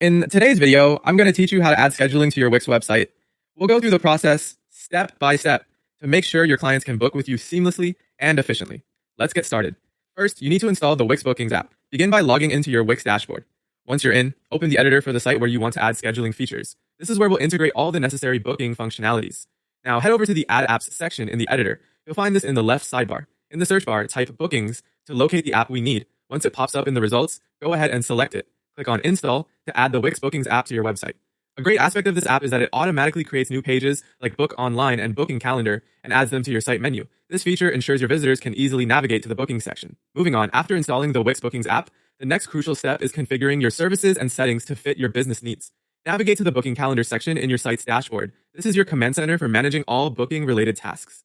In today's video, I'm going to teach you how to add scheduling to your Wix website. We'll go through the process step by step to make sure your clients can book with you seamlessly and efficiently. Let's get started. First, you need to install the Wix Bookings app. Begin by logging into your Wix dashboard. Once you're in, open the editor for the site where you want to add scheduling features. This is where we'll integrate all the necessary booking functionalities. Now head over to the Add Apps section in the editor. You'll find this in the left sidebar. In the search bar, type Bookings to locate the app we need. Once it pops up in the results, go ahead and select it. Click on Install to add the Wix Bookings app to your website. A great aspect of this app is that it automatically creates new pages like Book Online and Booking Calendar and adds them to your site menu. This feature ensures your visitors can easily navigate to the booking section. Moving on, after installing the Wix Bookings app, the next crucial step is configuring your services and settings to fit your business needs. Navigate to the Booking Calendar section in your site's dashboard. This is your command center for managing all booking-related tasks.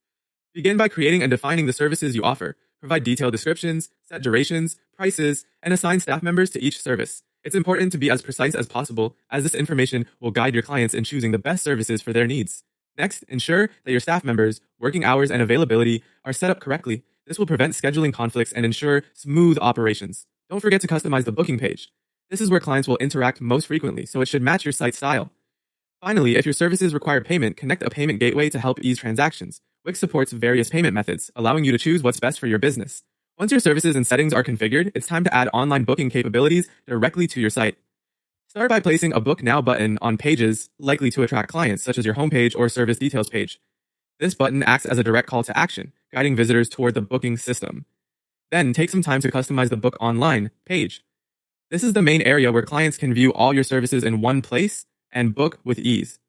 Begin by creating and defining the services you offer. Provide detailed descriptions, set durations, prices, and assign staff members to each service. It's important to be as precise as possible, as this information will guide your clients in choosing the best services for their needs. Next, ensure that your staff members' working hours and availability are set up correctly. This will prevent scheduling conflicts and ensure smooth operations. Don't forget to customize the booking page. This is where clients will interact most frequently, so it should match your site style. Finally, if your services require payment, connect a payment gateway to help ease transactions. Wix supports various payment methods, allowing you to choose what's best for your business. Once your services and settings are configured, it's time to add online booking capabilities directly to your site. Start by placing a Book Now button on pages likely to attract clients, such as your homepage or service details page. This button acts as a direct call to action, guiding visitors toward the booking system. Then take some time to customize the Book Online page. This is the main area where clients can view all your services in one place and book with ease.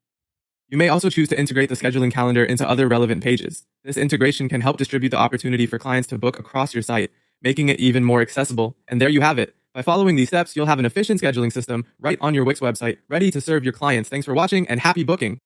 You may also choose to integrate the scheduling calendar into other relevant pages. This integration can help distribute the opportunity for clients to book across your site, making it even more accessible. And there you have it. By following these steps, you'll have an efficient scheduling system right on your Wix website, ready to serve your clients. Thanks for watching and happy booking.